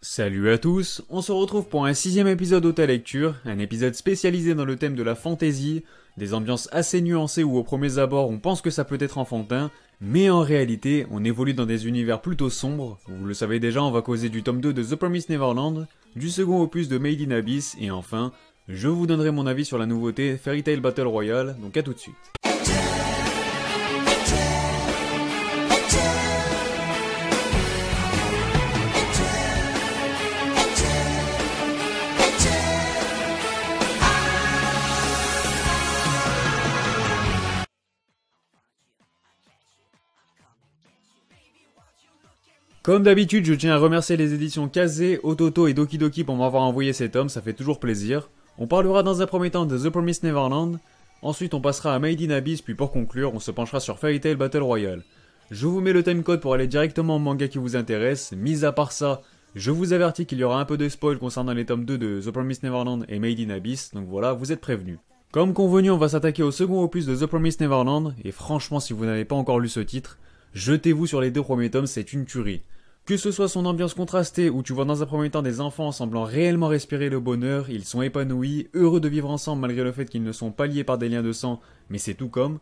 Salut à tous, on se retrouve pour un 6ème épisode Auta Lecture, un épisode spécialisé dans le thème de la fantasy, des ambiances assez nuancées où au premier abord on pense que ça peut être enfantin, mais en réalité on évolue dans des univers plutôt sombres. Vous le savez déjà, on va causer du tome 2 de The Promised Neverland, du second opus de Made in Abyss, et enfin, je vous donnerai mon avis sur la nouveauté Fairy Tail Battle Royale, donc à tout de suite. Comme d'habitude, je tiens à remercier les éditions Kazé, Ototo et Doki Doki pour m'avoir envoyé ces tomes, ça fait toujours plaisir. On parlera dans un premier temps de The Promised Neverland, ensuite on passera à Made in Abyss, puis pour conclure, on se penchera sur Fairy Tail Battle Royale. Je vous mets le timecode pour aller directement au manga qui vous intéresse, mis à part ça, je vous avertis qu'il y aura un peu de spoil concernant les tomes 2 de The Promised Neverland et Made in Abyss, donc voilà, vous êtes prévenus. Comme convenu, on va s'attaquer au second opus de The Promised Neverland, et franchement si vous n'avez pas encore lu ce titre, jetez-vous sur les deux premiers tomes, c'est une tuerie. Que ce soit son ambiance contrastée où tu vois dans un premier temps des enfants semblant réellement respirer le bonheur, ils sont épanouis, heureux de vivre ensemble malgré le fait qu'ils ne sont pas liés par des liens de sang, mais c'est tout comme.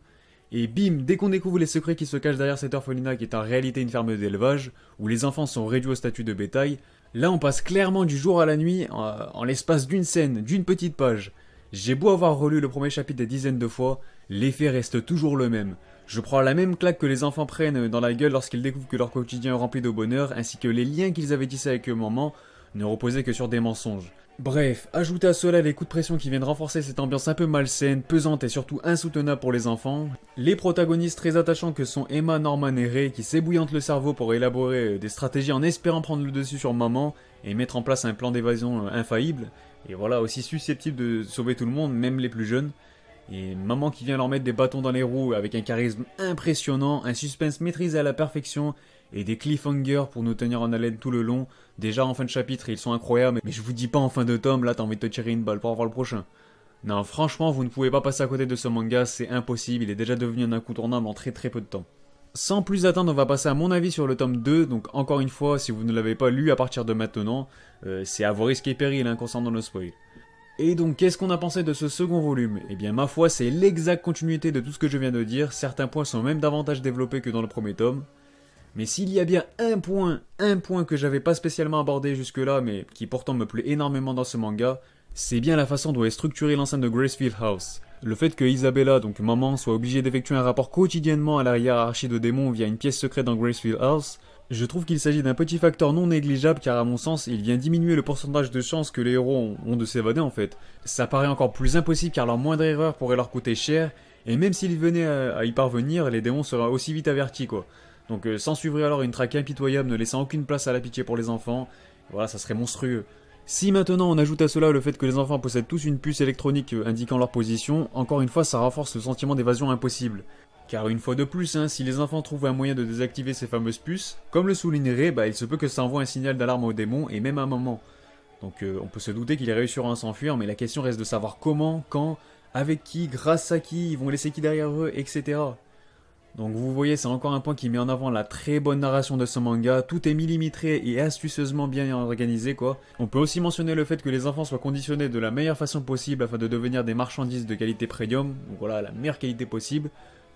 Et bim, dès qu'on découvre les secrets qui se cachent derrière cette orphelinat qui est en réalité une ferme d'élevage, où les enfants sont réduits au statut de bétail, là on passe clairement du jour à la nuit en l'espace d'une scène, d'une petite page. J'ai beau avoir relu le premier chapitre des dizaines de fois, l'effet reste toujours le même. Je prends la même claque que les enfants prennent dans la gueule lorsqu'ils découvrent que leur quotidien est rempli de bonheur, ainsi que les liens qu'ils avaient tissés avec eux-maman ne reposaient que sur des mensonges. Bref, ajoutez à cela les coups de pression qui viennent renforcer cette ambiance un peu malsaine, pesante et surtout insoutenable pour les enfants, les protagonistes très attachants que sont Emma, Norman et Ray qui s'ébouillantent le cerveau pour élaborer des stratégies en espérant prendre le dessus sur maman et mettre en place un plan d'évasion infaillible, et voilà, aussi susceptible de sauver tout le monde, même les plus jeunes. Et maman qui vient leur mettre des bâtons dans les roues avec un charisme impressionnant, un suspense maîtrisé à la perfection et des cliffhangers pour nous tenir en haleine tout le long. Déjà en fin de chapitre ils sont incroyables, mais je vous dis pas en fin de tome, là t'as envie de te tirer une balle pour avoir le prochain. Non franchement vous ne pouvez pas passer à côté de ce manga, c'est impossible, il est déjà devenu un incontournable en très peu de temps. Sans plus attendre, on va passer à mon avis sur le tome 2, donc encore une fois, si vous ne l'avez pas lu à partir de maintenant, c'est à vos risques et périls concernant le spoil. Et donc, qu'est-ce qu'on a pensé de ce second volume? Eh bien, ma foi, c'est l'exacte continuité de tout ce que je viens de dire, certains points sont même davantage développés que dans le premier tome. Mais s'il y a bien un point que j'avais pas spécialement abordé jusque-là, mais qui pourtant me plaît énormément dans ce manga, c'est bien la façon dont est structurée l'enceinte de Gracefield House. Le fait que Isabella, donc maman, soit obligée d'effectuer un rapport quotidiennement à la hiérarchie de démons via une pièce secrète dans Gracefield House, je trouve qu'il s'agit d'un petit facteur non négligeable car à mon sens, il vient diminuer le pourcentage de chances que les héros ont de s'évader en fait. Ça paraît encore plus impossible car leur moindre erreur pourrait leur coûter cher, et même s'ils venaient à y parvenir, les démons seraient aussi vite avertis quoi. Donc s'en suivrait alors une traque impitoyable ne laissant aucune place à la pitié pour les enfants, voilà ça serait monstrueux. Si maintenant on ajoute à cela le fait que les enfants possèdent tous une puce électronique indiquant leur position, encore une fois ça renforce le sentiment d'évasion impossible. Car une fois de plus, si les enfants trouvent un moyen de désactiver ces fameuses puces, comme le soulignerait, il se peut que ça envoie un signal d'alarme aux démons et même à maman. Donc on peut se douter qu'ils réussiront à s'enfuir, mais la question reste de savoir comment, quand, avec qui, grâce à qui, ils vont laisser qui derrière eux, etc. Donc vous voyez, c'est encore un point qui met en avant la très bonne narration de ce manga, tout est millimétré et astucieusement bien organisé quoi. On peut aussi mentionner le fait que les enfants soient conditionnés de la meilleure façon possible afin de devenir des marchandises de qualité premium, donc voilà, la meilleure qualité possible.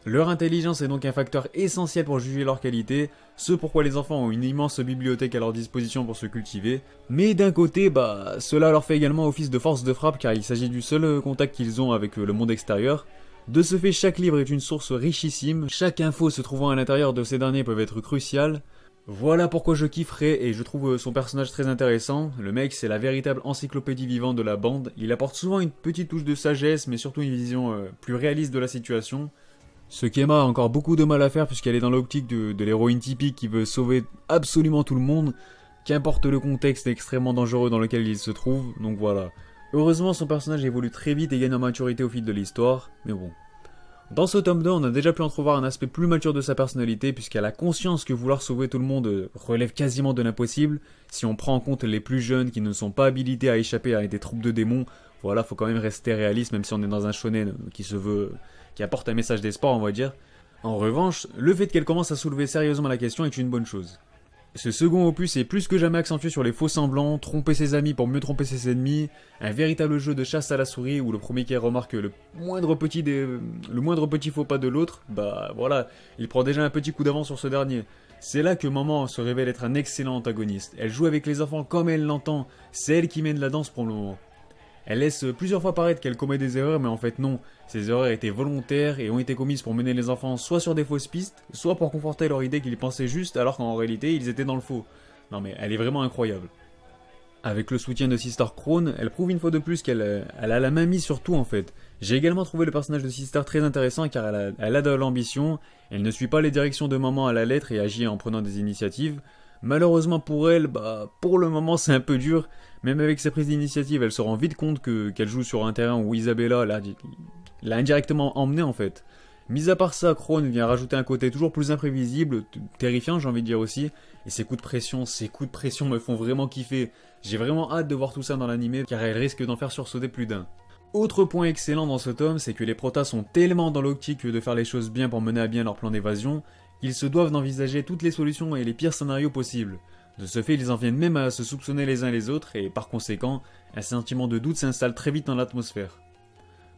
Leur intelligence est donc un facteur essentiel pour juger leur qualité, ce pourquoi les enfants ont une immense bibliothèque à leur disposition pour se cultiver, mais d'un côté, cela leur fait également office de force de frappe car il s'agit du seul contact qu'ils ont avec le monde extérieur. De ce fait, chaque livre est une source richissime, chaque info se trouvant à l'intérieur de ces derniers peuvent être cruciales. Voilà pourquoi je kifferais et je trouve son personnage très intéressant. Le mec c'est la véritable encyclopédie vivante de la bande, il apporte souvent une petite touche de sagesse mais surtout une vision plus réaliste de la situation. Ce qu'Emma a encore beaucoup de mal à faire puisqu'elle est dans l'optique de l'héroïne typique qui veut sauver absolument tout le monde, qu'importe le contexte extrêmement dangereux dans lequel il se trouve, donc voilà. Heureusement son personnage évolue très vite et gagne en maturité au fil de l'histoire, mais bon. Dans ce tome 2, on a déjà pu entrevoir un aspect plus mature de sa personnalité puisqu'elle a conscience que vouloir sauver tout le monde relève quasiment de l'impossible, si on prend en compte les plus jeunes qui ne sont pas habilités à échapper à des troupes de démons, voilà, faut quand même rester réaliste même si on est dans un shonen qui se veut... qui apporte un message d'espoir on va dire. En revanche, le fait qu'elle commence à soulever sérieusement la question est une bonne chose. Ce second opus est plus que jamais accentué sur les faux semblants, tromper ses amis pour mieux tromper ses ennemis, un véritable jeu de chasse à la souris où le premier qui remarque le moindre petit faux pas de l'autre, bah voilà, il prend déjà un petit coup d'avance sur ce dernier. C'est là que Maman se révèle être un excellent antagoniste. Elle joue avec les enfants comme elle l'entend, c'est elle qui mène la danse pour le moment. Elle laisse plusieurs fois paraître qu'elle commet des erreurs, mais en fait non. Ces erreurs étaient volontaires et ont été commises pour mener les enfants soit sur des fausses pistes, soit pour conforter leur idée qu'ils pensaient juste alors qu'en réalité ils étaient dans le faux. Non mais elle est vraiment incroyable. Avec le soutien de Sister Krone, elle prouve une fois de plus qu'elle a la main mise sur tout en fait. J'ai également trouvé le personnage de Sister très intéressant car elle a de l'ambition, elle ne suit pas les directions de Maman à la lettre et agit en prenant des initiatives. Malheureusement pour elle, pour le moment c'est un peu dur. Même avec ses prises d'initiative, elle se rend vite compte qu'elle joue sur un terrain où Isabella l'a indirectement emmenée en fait. Mis à part ça, Krone vient rajouter un côté toujours plus imprévisible, terrifiant j'ai envie de dire aussi, et ces coups de pression me font vraiment kiffer. J'ai vraiment hâte de voir tout ça dans l'anime car elle risque d'en faire sursauter plus d'un. Autre point excellent dans ce tome, c'est que les protas sont tellement dans l'optique de faire les choses bien pour mener à bien leur plan d'évasion, qu'ils se doivent d'envisager toutes les solutions et les pires scénarios possibles. De ce fait, ils en viennent même à se soupçonner les uns les autres et par conséquent, un sentiment de doute s'installe très vite dans l'atmosphère.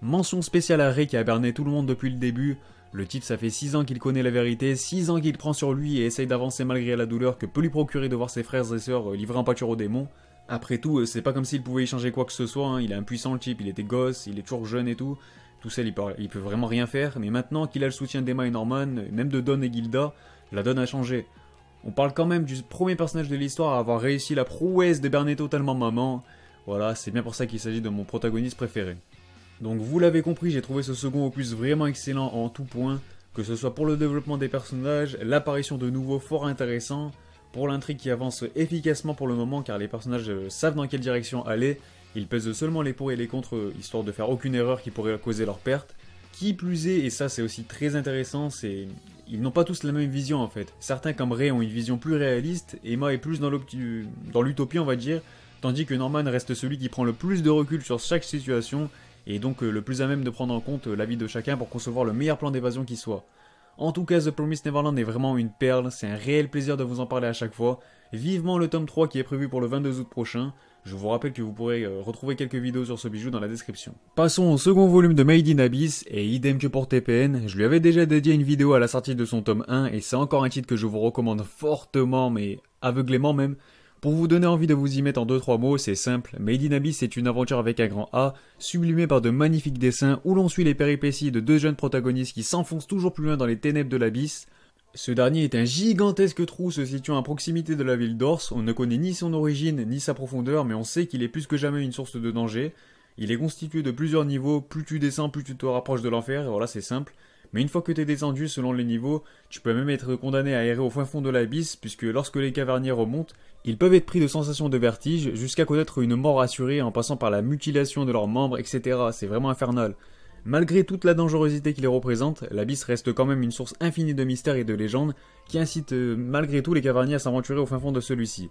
Mention spéciale à Ray qui a berné tout le monde depuis le début. Le type, ça fait 6 ans qu'il connaît la vérité, 6 ans qu'il prend sur lui et essaye d'avancer malgré la douleur que peut lui procurer de voir ses frères et sœurs livrés en pâture aux démons. Après tout, c'est pas comme s'il pouvait y changer quoi que ce soit, hein. Il est impuissant le type, il était gosse, il est toujours jeune et tout. Tout seul, il peut vraiment rien faire, mais maintenant qu'il a le soutien d'Emma et Norman, même de Dawn et Gilda, la donne a changé. On parle quand même du premier personnage de l'histoire à avoir réussi la prouesse de berner totalement Maman. Voilà, c'est bien pour ça qu'il s'agit de mon protagoniste préféré. Donc vous l'avez compris, j'ai trouvé ce second opus vraiment excellent en tout point, que ce soit pour le développement des personnages, l'apparition de nouveaux forts intéressants, pour l'intrigue qui avance efficacement pour le moment car les personnages savent dans quelle direction aller, ils pèsent seulement les pour et les contre histoire de faire aucune erreur qui pourrait causer leur perte. Qui plus est, et ça c'est aussi très intéressant, c'est ils n'ont pas tous la même vision en fait. Certains comme Ray ont une vision plus réaliste, Emma est plus dans l'utopie on va dire, tandis que Norman reste celui qui prend le plus de recul sur chaque situation, et donc le plus à même de prendre en compte l'avis de chacun pour concevoir le meilleur plan d'évasion qui soit. En tout cas, The Promised Neverland est vraiment une perle, c'est un réel plaisir de vous en parler à chaque fois. Vivement le tome 3 qui est prévu pour le 22 août prochain. Je vous rappelle que vous pourrez retrouver quelques vidéos sur ce bijou dans la description. Passons au second volume de Made in Abyss, et idem que pour TPN, je lui avais déjà dédié une vidéo à la sortie de son tome 1, et c'est encore un titre que je vous recommande fortement, mais aveuglément même. Pour vous donner envie de vous y mettre en 2-3 mots, c'est simple, Made in Abyss est une aventure avec un grand A, sublimée par de magnifiques dessins où l'on suit les péripéties de deux jeunes protagonistes qui s'enfoncent toujours plus loin dans les ténèbres de l'abysse. Ce dernier est un gigantesque trou se situant à proximité de la ville d'Ors, on ne connaît ni son origine ni sa profondeur, mais on sait qu'il est plus que jamais une source de danger. Il est constitué de plusieurs niveaux, plus tu descends, plus tu te rapproches de l'enfer, et voilà c'est simple. Mais une fois que t'es descendu selon les niveaux, tu peux même être condamné à errer au fin fond de l'abysse, puisque lorsque les caverniers remontent, ils peuvent être pris de sensations de vertige, jusqu'à connaître une mort assurée en passant par la mutilation de leurs membres, etc. C'est vraiment infernal. Malgré toute la dangerosité qu'il représente, l'abysse reste quand même une source infinie de mystères et de légendes, qui incite malgré tout les caverniers à s'aventurer au fin fond de celui-ci.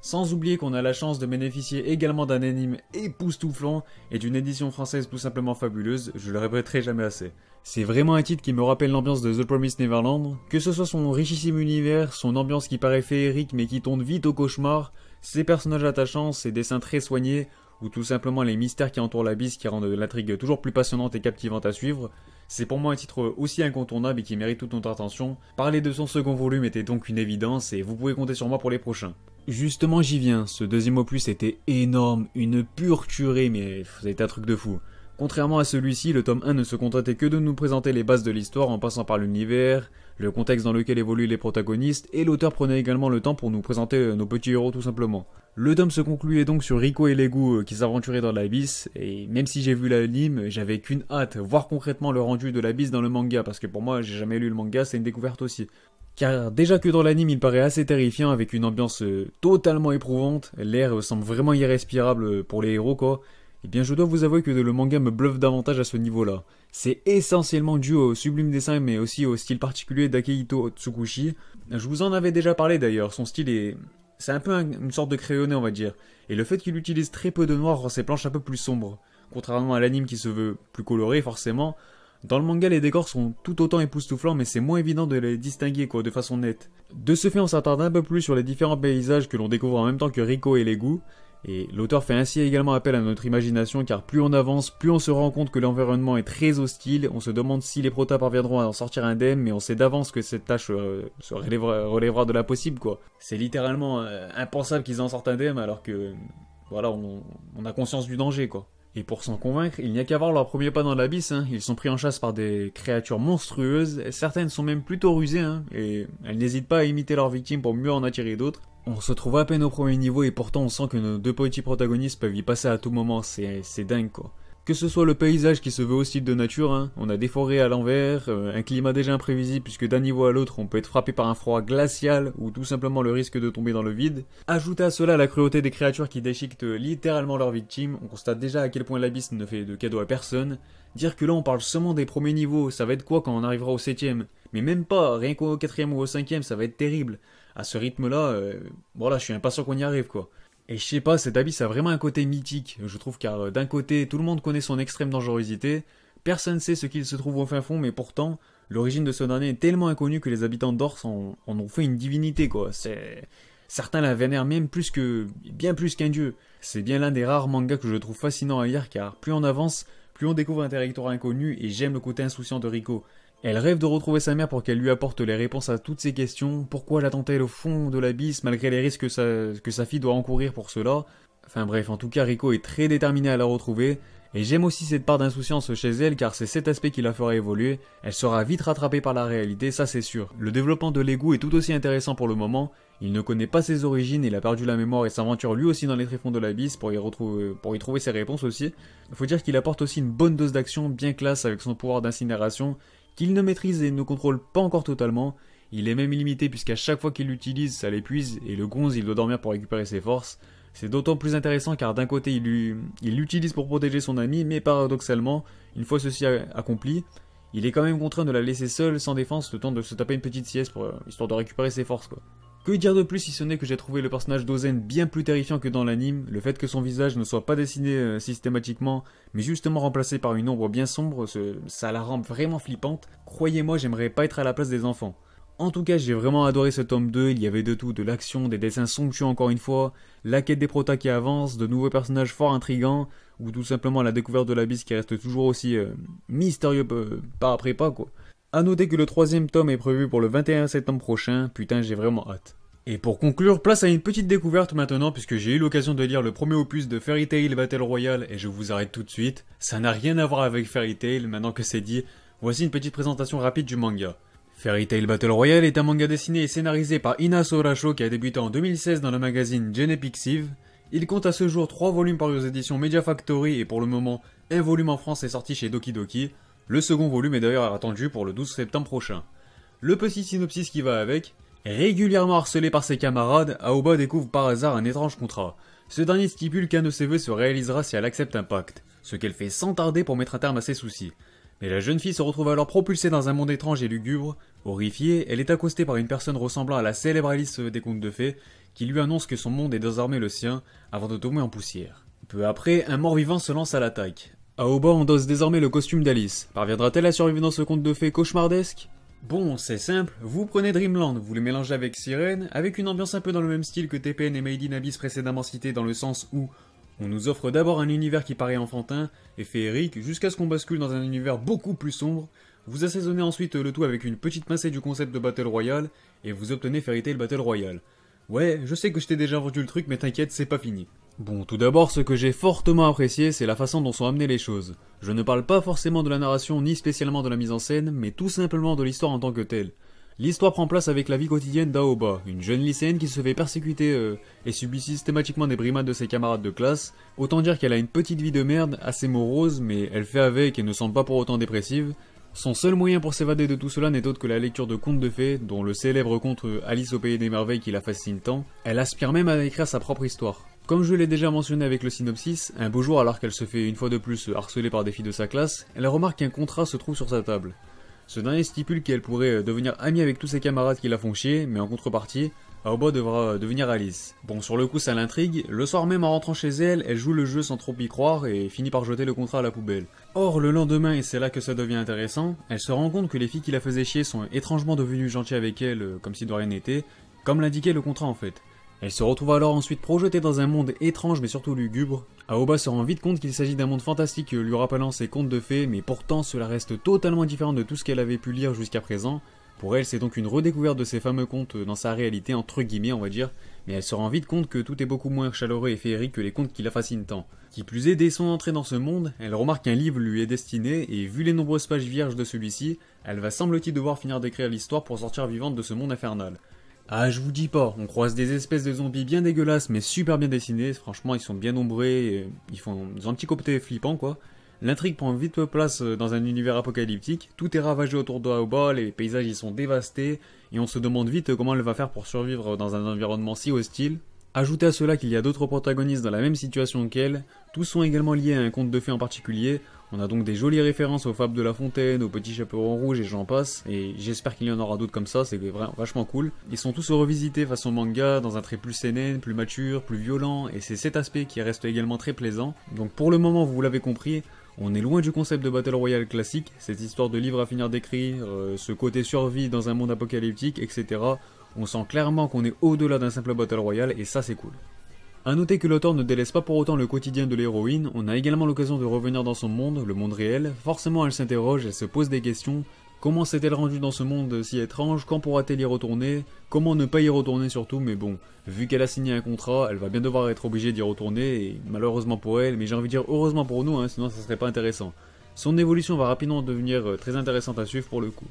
Sans oublier qu'on a la chance de bénéficier également d'un anime époustouflant et d'une édition française tout simplement fabuleuse, je le répéterai jamais assez. C'est vraiment un titre qui me rappelle l'ambiance de The Promised Neverland, que ce soit son richissime univers, son ambiance qui paraît féerique mais qui tourne vite au cauchemar, ses personnages attachants, ses dessins très soignés, ou tout simplement les mystères qui entourent l'abysse qui rendent l'intrigue toujours plus passionnante et captivante à suivre. C'est pour moi un titre aussi incontournable et qui mérite toute notre attention. Parler de son second volume était donc une évidence et vous pouvez compter sur moi pour les prochains. Justement j'y viens, ce deuxième opus était énorme, une pure tuerie mais c'était un truc de fou. Contrairement à celui-ci, le tome 1 ne se contentait que de nous présenter les bases de l'histoire en passant par l'univers, le contexte dans lequel évoluent les protagonistes, et l'auteur prenait également le temps pour nous présenter nos petits héros tout simplement. Le tome se concluait donc sur Rico et Legu qui s'aventuraient dans l'abysse, et même si j'ai vu l'anime, j'avais qu'une hâte, voir concrètement le rendu de l'abysse dans le manga, parce que pour moi j'ai jamais lu le manga, c'est une découverte aussi. Car déjà que dans l'anime il paraît assez terrifiant avec une ambiance totalement éprouvante, l'air semble vraiment irrespirable pour les héros quoi. Eh bien je dois vous avouer que le manga me bluffe davantage à ce niveau-là. C'est essentiellement dû au sublime dessin mais aussi au style particulier d'Akihito Tsukushi. Je vous en avais déjà parlé d'ailleurs, son style est... C'est un peu une sorte de crayonné on va dire. Et le fait qu'il utilise très peu de noir rend ses planches un peu plus sombres. Contrairement à l'anime qui se veut plus coloré forcément, Dans le manga, les décors sont tout autant époustouflants, mais c'est moins évident de les distinguer quoi, de façon nette. De ce fait, on s'attarde un peu plus sur les différents paysages que l'on découvre en même temps que Rico et les goûts, et l'auteur fait ainsi également appel à notre imagination, car plus on avance, plus on se rend compte que l'environnement est très hostile, on se demande si les protas parviendront à en sortir indemnes, mais on sait d'avance que cette tâche se relèvera de l'impossible quoi. C'est littéralement impensable qu'ils en sortent indemnes, alors que, voilà, on a conscience du danger quoi. Et pour s'en convaincre, il n'y a qu'à voir leur premier pas dans l'abysse, hein. Ils sont pris en chasse par des créatures monstrueuses, certaines sont même plutôt rusées, hein, et elles n'hésitent pas à imiter leurs victimes pour mieux en attirer d'autres. On se trouve à peine au premier niveau et pourtant on sent que nos deux petits protagonistes peuvent y passer à tout moment, c'est dingue quoi. Que ce soit le paysage qui se veut hostile de nature, hein, on a des forêts à l'envers, un climat déjà imprévisible puisque d'un niveau à l'autre on peut être frappé par un froid glacial ou tout simplement le risque de tomber dans le vide. Ajoutez à cela la cruauté des créatures qui déchiquetent littéralement leurs victimes, on constate déjà à quel point l'abysse ne fait de cadeau à personne. Dire que là on parle seulement des premiers niveaux, ça va être quoi quand on arrivera au 7ème? Mais même pas, rien qu'au 4ème ou au 5ème ça va être terrible. À ce rythme là, voilà, je suis impatient qu'on y arrive quoi. Et je sais pas, cet abysse a vraiment un côté mythique, je trouve, car d'un côté, tout le monde connaît son extrême dangerosité, personne sait ce qu'il se trouve au fin fond, mais pourtant, l'origine de ce dernier est tellement inconnue que les habitants d'Ors en ont fait une divinité, quoi. Certains la vénèrent même bien plus qu'un dieu. C'est bien l'un des rares mangas que je trouve fascinant à lire, car plus on avance, plus on découvre un territoire inconnu, et j'aime le côté insouciant de Rico. Elle rêve de retrouver sa mère pour qu'elle lui apporte les réponses à toutes ses questions. Pourquoi l'attend-elle au fond de l'abysse malgré les risques que sa fille doit encourir pour cela? Enfin bref, en tout cas Rico est très déterminée à la retrouver. Et j'aime aussi cette part d'insouciance chez elle car c'est cet aspect qui la fera évoluer. Elle sera vite rattrapée par la réalité, ça c'est sûr. Le développement de l'égout est tout aussi intéressant pour le moment. Il ne connaît pas ses origines, il a perdu la mémoire et s'aventure lui aussi dans les tréfonds de l'abysse pour y trouver ses réponses aussi. Faut dire qu'il apporte aussi une bonne dose d'action bien classe avec son pouvoir d'incinération, qu'il ne maîtrise et ne contrôle pas encore totalement. Il est même illimité puisqu'à chaque fois qu'il l'utilise, ça l'épuise et le gonze il doit dormir pour récupérer ses forces. C'est d'autant plus intéressant car d'un côté il l'utilise pour protéger son ami, mais paradoxalement, une fois ceci accompli, il est quand même contraint de la laisser seule sans défense le temps de se taper une petite sieste histoire de récupérer ses forces quoi. Que dire de plus si ce n'est que j'ai trouvé le personnage d'Ozen bien plus terrifiant que dans l'anime, le fait que son visage ne soit pas dessiné systématiquement, mais justement remplacé par une ombre bien sombre, ça la rend vraiment flippante. Croyez-moi, j'aimerais pas être à la place des enfants. En tout cas, j'ai vraiment adoré ce tome 2, il y avait de tout, de l'action, des dessins somptueux encore une fois, la quête des protas qui avance, de nouveaux personnages fort intrigants, ou tout simplement la découverte de l'abysse qui reste toujours aussi mystérieux pas après pas quoi. A noter que le 3ème tome est prévu pour le 21 septembre prochain, putain j'ai vraiment hâte. Et pour conclure, place à une petite découverte maintenant puisque j'ai eu l'occasion de lire le premier opus de Fairy Tail Battle Royale et je vous arrête tout de suite. Ça n'a rien à voir avec Fairy Tail, maintenant que c'est dit, voici une petite présentation rapide du manga. Fairy Tail Battle Royale est un manga dessiné et scénarisé par Ina Sorasho qui a débuté en 2016 dans le magazine Genepixive. Il compte à ce jour 3 volumes parus aux éditions Media Factory et pour le moment, un volume en France est sorti chez Doki Doki. Le second volume est d'ailleurs attendu pour le 12 septembre prochain. Le petit synopsis qui va avec. Régulièrement harcelé par ses camarades, Aoba découvre par hasard un étrange contrat. Ce dernier stipule qu'un de ses vœux se réalisera si elle accepte un pacte, ce qu'elle fait sans tarder pour mettre un terme à ses soucis. Mais la jeune fille se retrouve alors propulsée dans un monde étrange et lugubre. Horrifiée, elle est accostée par une personne ressemblant à la célèbre Alice des contes de fées, qui lui annonce que son monde est désormais le sien, avant de tomber en poussière. Peu après, un mort-vivant se lance à l'attaque. Aoba endosse désormais le costume d'Alice. Parviendra-t-elle à survivre dans ce conte de fées cauchemardesque? Bon, c'est simple, vous prenez Dreamland, vous le mélangez avec Sirène, avec une ambiance un peu dans le même style que TPN et Made in Abyss précédemment cités dans le sens où on nous offre d'abord un univers qui paraît enfantin et féerique, jusqu'à ce qu'on bascule dans un univers beaucoup plus sombre, vous assaisonnez ensuite le tout avec une petite pincée du concept de Battle Royale, et vous obtenez Fairy Tail Battle Royale. Ouais, je sais que je t'ai déjà vendu le truc, mais t'inquiète, c'est pas fini. Bon, tout d'abord, ce que j'ai fortement apprécié, c'est la façon dont sont amenées les choses. Je ne parle pas forcément de la narration, ni spécialement de la mise en scène, mais tout simplement de l'histoire en tant que telle. L'histoire prend place avec la vie quotidienne d'Aoba, une jeune lycéenne qui se fait persécuter et subit systématiquement des brimades de ses camarades de classe. Autant dire qu'elle a une petite vie de merde, assez morose, mais elle fait avec et ne semble pas pour autant dépressive. Son seul moyen pour s'évader de tout cela n'est autre que la lecture de contes de fées, dont le célèbre conte Alice au Pays des Merveilles qui la fascine tant. Elle aspire même à écrire sa propre histoire. Comme je l'ai déjà mentionné avec le synopsis, un beau jour alors qu'elle se fait une fois de plus harceler par des filles de sa classe, elle remarque qu'un contrat se trouve sur sa table. Ce dernier stipule qu'elle pourrait devenir amie avec tous ses camarades qui la font chier, mais en contrepartie, Aoba devra devenir Alice. Bon, sur le coup ça l'intrigue, le soir même en rentrant chez elle, elle joue le jeu sans trop y croire et finit par jeter le contrat à la poubelle. Or, le lendemain, et c'est là que ça devient intéressant, elle se rend compte que les filles qui la faisaient chier sont étrangement devenues gentilles avec elle, comme si de rien n'était, comme l'indiquait le contrat en fait. Elle se retrouve alors ensuite projetée dans un monde étrange mais surtout lugubre. Aoba se rend vite compte qu'il s'agit d'un monde fantastique lui rappelant ses contes de fées, mais pourtant cela reste totalement différent de tout ce qu'elle avait pu lire jusqu'à présent. Pour elle, c'est donc une redécouverte de ces fameux contes dans sa réalité, entre guillemets on va dire, mais elle se rend vite compte que tout est beaucoup moins chaleureux et féerique que les contes qui la fascinent tant. Qui plus est, dès son entrée dans ce monde, elle remarque qu'un livre lui est destiné, et vu les nombreuses pages vierges de celui-ci, elle va semble-t-il devoir finir d'écrire l'histoire pour sortir vivante de ce monde infernal. Ah, je vous dis pas, on croise des espèces de zombies bien dégueulasses mais super bien dessinés, franchement ils sont bien nombreux, ils font un petit côté flippant quoi. L'intrigue prend vite place dans un univers apocalyptique, tout est ravagé autour de Aoba, les paysages y sont dévastés, et on se demande vite comment elle va faire pour survivre dans un environnement si hostile. Ajoutez à cela qu'il y a d'autres protagonistes dans la même situation qu'elle, tous sont également liés à un conte de fées en particulier, on a donc des jolies références aux fables de La Fontaine, aux petits chaperons rouges et j'en passe, et j'espère qu'il y en aura d'autres comme ça, c'est vachement cool. Ils sont tous revisités façon manga, dans un trait plus seinen, plus mature, plus violent, et c'est cet aspect qui reste également très plaisant. Donc pour le moment, vous l'avez compris, on est loin du concept de Battle Royale classique, cette histoire de livre à finir d'écrire, ce côté survie dans un monde apocalyptique, etc. On sent clairement qu'on est au-delà d'un simple Battle Royale, et ça c'est cool. A noter que l'auteur ne délaisse pas pour autant le quotidien de l'héroïne, on a également l'occasion de revenir dans son monde, le monde réel, forcément elle s'interroge, elle se pose des questions, comment s'est-elle rendue dans ce monde si étrange, quand pourra-t-elle y retourner, comment ne pas y retourner surtout, mais bon, vu qu'elle a signé un contrat, elle va bien devoir être obligée d'y retourner, et malheureusement pour elle, mais j'ai envie de dire heureusement pour nous, sinon ça serait pas intéressant. Son évolution va rapidement devenir très intéressante à suivre pour le coup.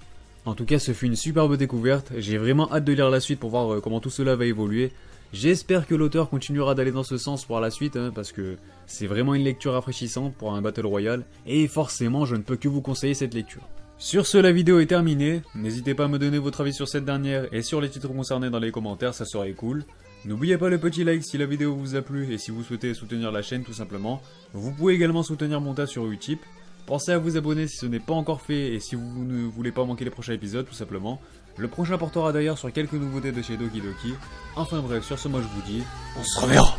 En tout cas, ce fut une superbe découverte, j'ai vraiment hâte de lire la suite pour voir comment tout cela va évoluer. J'espère que l'auteur continuera d'aller dans ce sens pour la suite, parce que c'est vraiment une lecture rafraîchissante pour un Battle Royale, et forcément je ne peux que vous conseiller cette lecture. Sur ce, la vidéo est terminée, n'hésitez pas à me donner votre avis sur cette dernière et sur les titres concernés dans les commentaires, ça serait cool. N'oubliez pas le petit like si la vidéo vous a plu et si vous souhaitez soutenir la chaîne tout simplement. Vous pouvez également soutenir mon tas sur Utip. Pensez à vous abonner si ce n'est pas encore fait et si vous ne voulez pas manquer les prochains épisodes tout simplement. Le prochain portera d'ailleurs sur quelques nouveautés de chez Doki Doki. Enfin bref, sur ce moi je vous dis, on se reverra.